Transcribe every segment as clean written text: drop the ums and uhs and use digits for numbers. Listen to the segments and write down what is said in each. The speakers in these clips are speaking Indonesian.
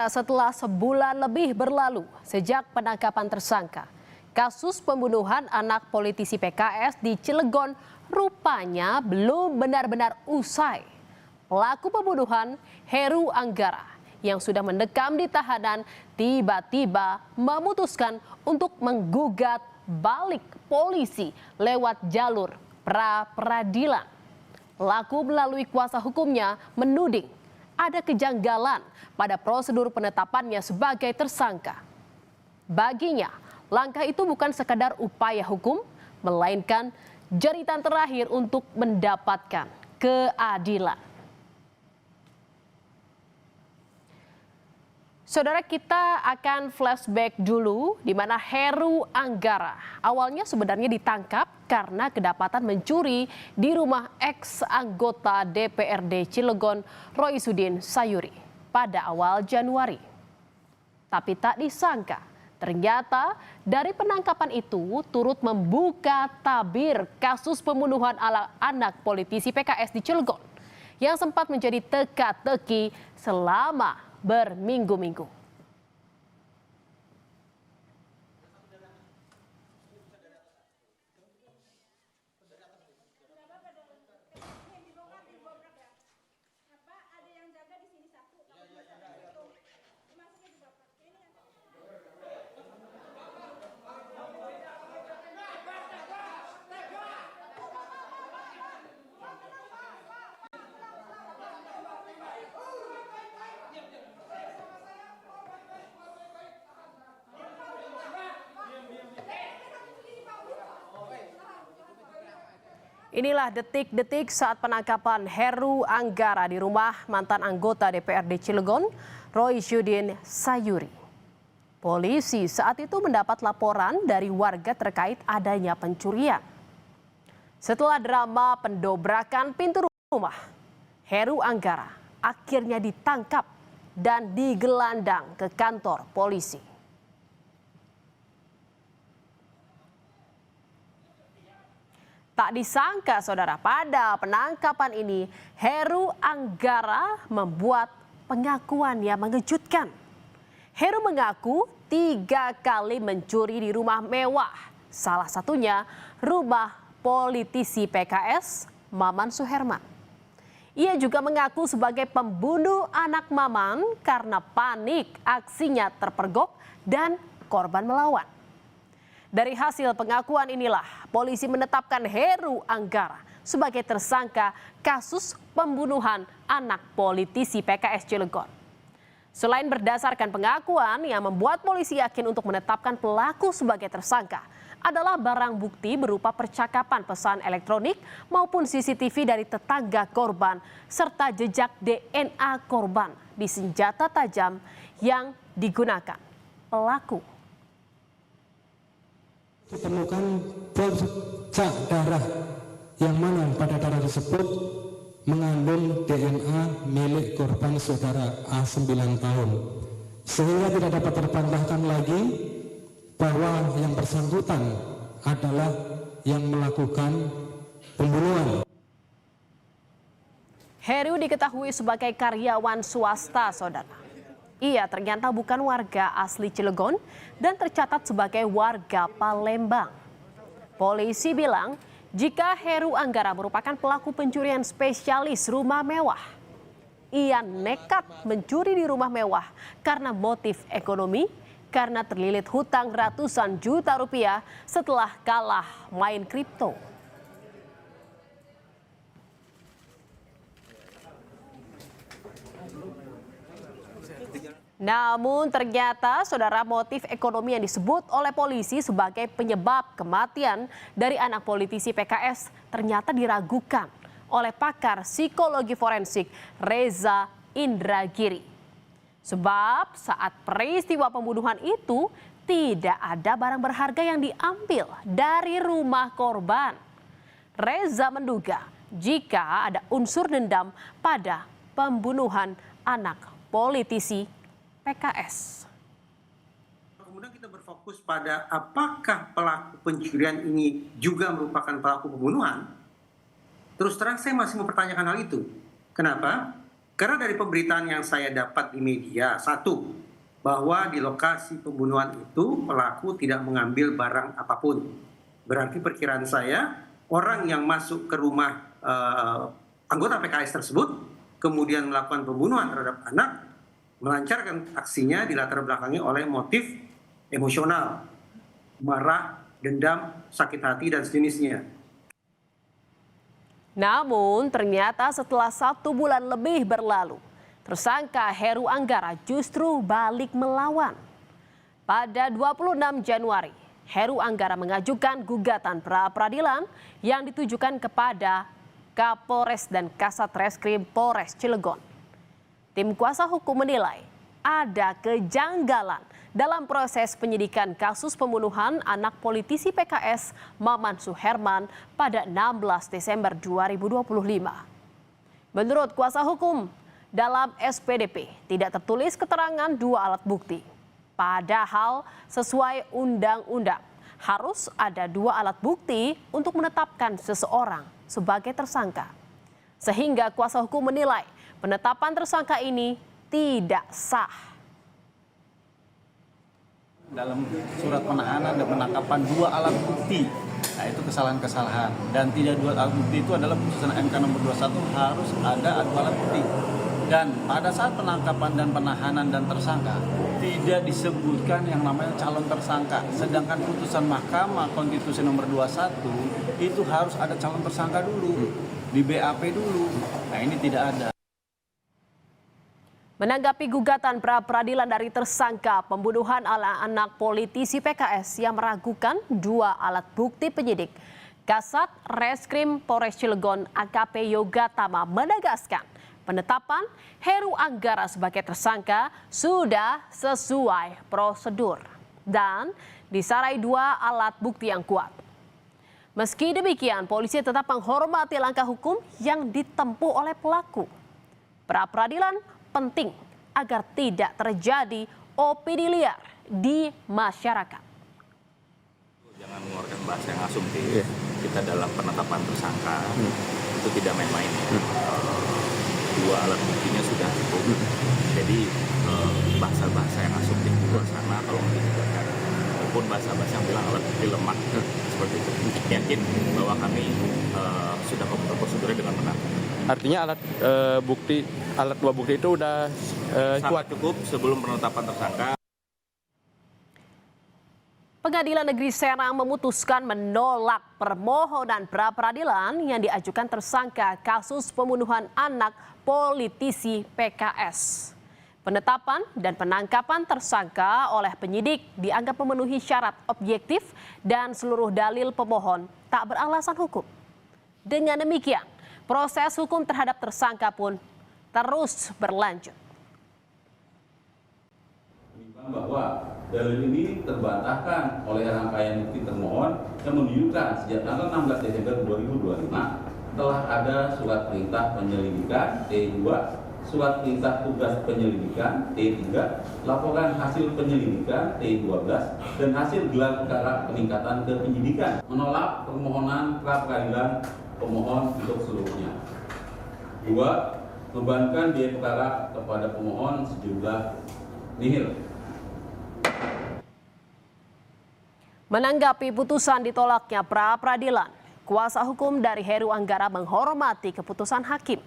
Setelah sebulan lebih berlalu sejak penangkapan tersangka, kasus pembunuhan anak politisi PKS di Cilegon rupanya belum benar-benar usai. Pelaku pembunuhan Heru Anggara yang sudah mendekam di tahanan tiba-tiba memutuskan untuk menggugat balik polisi lewat jalur pra-peradilan. Pelaku melalui kuasa hukumnya menuding ada kejanggalan pada prosedur penetapannya sebagai tersangka. Baginya, langkah itu bukan sekadar upaya hukum, melainkan jeritan terakhir untuk mendapatkan keadilan. Saudara, kita akan flashback dulu di mana Heru Anggara awalnya sebenarnya ditangkap karena kedapatan mencuri di rumah ex-anggota DPRD Cilegon Roysudin Sayuri pada awal Januari. Tapi tak disangka, ternyata dari penangkapan itu turut membuka tabir kasus pembunuhan anak politisi PKS di Cilegon yang sempat menjadi teka-teki selama berminggu-minggu. Inilah detik-detik saat penangkapan Heru Anggara di rumah mantan anggota DPRD Cilegon, Roysudin Sayuri. Polisi saat itu mendapat laporan dari warga terkait adanya pencurian. Setelah drama pendobrakan pintu rumah, Heru Anggara akhirnya ditangkap dan digelandang ke kantor polisi. Tak disangka, saudara, pada penangkapan ini Heru Anggara membuat pengakuan yang mengejutkan. Heru mengaku 3 kali mencuri di rumah mewah, salah satunya rumah politisi PKS Maman Suherman. Ia juga mengaku sebagai pembunuh anak Maman karena panik aksinya terpergok dan korban melawan. Dari hasil pengakuan inilah polisi menetapkan Heru Anggara sebagai tersangka kasus pembunuhan anak politisi PKS Cilegon. Selain berdasarkan pengakuan yang membuat polisi yakin untuk menetapkan pelaku sebagai tersangka adalah barang bukti berupa percakapan pesan elektronik maupun CCTV dari tetangga korban serta jejak DNA korban di senjata tajam yang digunakan pelaku. Ditemukan bercak darah yang mana pada darah tersebut mengandung DNA milik korban saudara A 9 tahun, sehingga tidak dapat terbantahkan lagi bahwa yang bersangkutan adalah yang melakukan pembunuhan. Heru diketahui sebagai karyawan swasta, saudara. Ia ternyata bukan warga asli Cilegon dan tercatat sebagai warga Palembang. Polisi bilang jika Heru Anggara merupakan pelaku pencurian spesialis rumah mewah. Ia nekat mencuri di rumah mewah karena motif ekonomi, karena terlilit hutang ratusan juta rupiah setelah kalah main kripto. Namun ternyata, saudara, motif ekonomi yang disebut oleh polisi sebagai penyebab kematian dari anak politisi PKS ternyata diragukan oleh pakar psikologi forensik Reza Indragiri. Sebab saat peristiwa pembunuhan itu tidak ada barang berharga yang diambil dari rumah korban. Reza menduga jika ada unsur dendam pada pembunuhan anak politisi PKS. Kemudian kita berfokus pada apakah pelaku pencurian ini juga merupakan pelaku pembunuhan. Terus terang saya masih mempertanyakan hal itu. Kenapa? Karena dari pemberitaan yang saya dapat di media, satu, bahwa di lokasi pembunuhan itu pelaku tidak mengambil barang apapun. Berarti perkiraan saya, orang yang masuk ke rumah anggota PKS tersebut, kemudian melakukan pembunuhan terhadap anak, melancarkan aksinya dilatar belakangi oleh motif emosional, marah, dendam, sakit hati, dan sejenisnya. Namun ternyata setelah 1 bulan lebih berlalu, tersangka Heru Anggara justru balik melawan. Pada 26 Januari, Heru Anggara mengajukan gugatan pra-peradilan yang ditujukan kepada Kapolres dan Kasat Reskrim Polres Cilegon. Tim kuasa hukum menilai ada kejanggalan dalam proses penyidikan kasus pembunuhan anak politisi PKS Maman Suherman pada 16 Desember 2025. Menurut kuasa hukum, dalam SPDP tidak tertulis keterangan 2 alat bukti. Padahal sesuai undang-undang harus ada 2 alat bukti untuk menetapkan seseorang sebagai tersangka. Sehingga kuasa hukum menilai penetapan tersangka ini tidak sah. Dalam surat penahanan dan penangkapan 2 alat bukti, nah itu kesalahan-kesalahan. Dan tidak 2 alat bukti itu adalah putusan MK nomor 21 harus ada 2 alat bukti. Dan pada saat penangkapan dan penahanan dan tersangka tidak disebutkan yang namanya calon tersangka. Sedangkan putusan Mahkamah Konstitusi nomor 21 itu harus ada calon tersangka dulu, di BAP dulu. Nah ini tidak ada. Menanggapi gugatan pra-peradilan dari tersangka pembunuhan anak politisi PKS yang meragukan 2 alat bukti penyidik, Kasat Reskrim Polres Cilegon AKP Yoga Tama menegaskan penetapan Heru Anggara sebagai tersangka sudah sesuai prosedur dan disarai 2 alat bukti yang kuat. Meski demikian, polisi tetap menghormati langkah hukum yang ditempuh oleh pelaku. Pra-peradilan penting agar tidak terjadi opini liar di masyarakat. Jangan mengeluarkan bahasa yang asumtif. Kita dalam penetapan tersangka itu tidak main-main. 2 alat buktinya sudah cukup. Jadi bahasa-bahasa yang asumtif di luar sana tolong dihindarkan. Maupun bahasa-bahasa yang bilang alat bukti lemah seperti itu. Yakin bahwa kami sudah membuat prosedurnya dengan benar. Artinya alat 2 bukti itu udah kuat cukup sebelum penetapan tersangka. Pengadilan Negeri Serang memutuskan menolak permohonan pra-peradilan yang diajukan tersangka kasus pembunuhan anak politisi PKS. Penetapan dan penangkapan tersangka oleh penyidik dianggap memenuhi syarat objektif dan seluruh dalil pemohon tak beralasan hukum. Dengan demikian, proses hukum terhadap tersangka pun terus berlanjut. Bahwa dalil ini terbantahkan oleh rangkaian bukti termohon yang menunjukkan sejak tanggal 16 Desember 2025 telah ada surat perintah penyelidikan T2, surat perintah tugas penyelidikan T3, laporan hasil penyelidikan T12, dan hasil gelar perkara peningkatan ke penyidikan. Menolak permohonan pra-peradilan pemohon untuk seluruhnya. 2. Membebankan biaya perkara kepada pemohon sejumlah nihil. Menanggapi putusan ditolaknya pra-peradilan, kuasa hukum dari Heru Anggara menghormati keputusan hakim.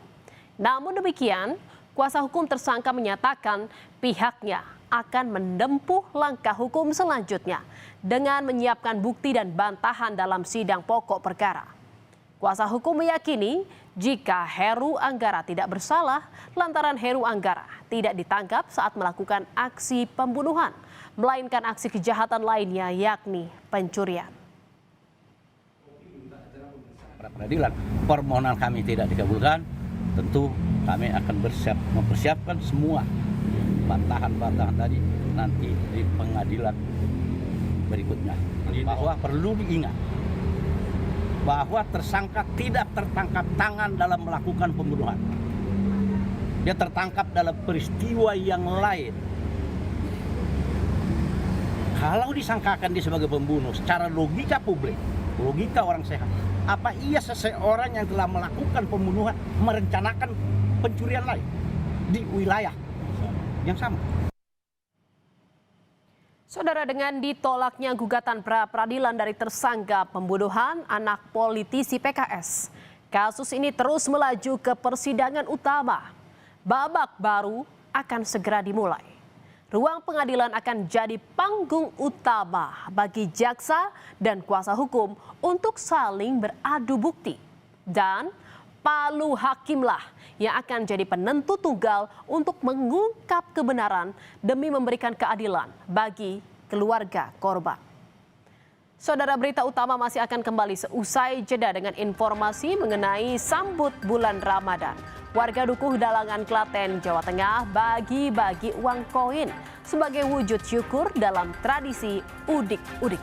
Namun demikian, kuasa hukum tersangka menyatakan pihaknya akan menempuh langkah hukum selanjutnya dengan menyiapkan bukti dan bantahan dalam sidang pokok perkara. Kuasa hukum meyakini jika Heru Anggara tidak bersalah lantaran Heru Anggara tidak ditangkap saat melakukan aksi pembunuhan, melainkan aksi kejahatan lainnya yakni pencurian. Peradilan permohonan kami tidak dikabulkan, tentu kami akan mempersiapkan semua bantahan-bantahan tadi nanti di pengadilan berikutnya. Bahwa perlu diingat bahwa tersangka tidak tertangkap tangan dalam melakukan pembunuhan. Dia tertangkap dalam peristiwa yang lain. Kalau disangkakan dia sebagai pembunuh, secara logika publik, logika orang sehat, apa iya seseorang yang telah melakukan pembunuhan merencanakan pencurian lain? di wilayah yang sama. Saudara, dengan ditolaknya gugatan pra-peradilan dari tersangka pembunuhan anak politisi PKS, kasus ini terus melaju ke persidangan utama. Babak baru akan segera dimulai. Ruang pengadilan akan jadi panggung utama bagi jaksa dan kuasa hukum untuk saling beradu bukti. Dan palu hakimlah yang akan jadi penentu tunggal untuk mengungkap kebenaran demi memberikan keadilan bagi keluarga korban. Saudara, berita utama masih akan kembali seusai jeda dengan informasi mengenai sambut bulan Ramadan. Warga Dukuh Dalangan, Klaten, Jawa Tengah bagi-bagi uang koin sebagai wujud syukur dalam tradisi udik-udik.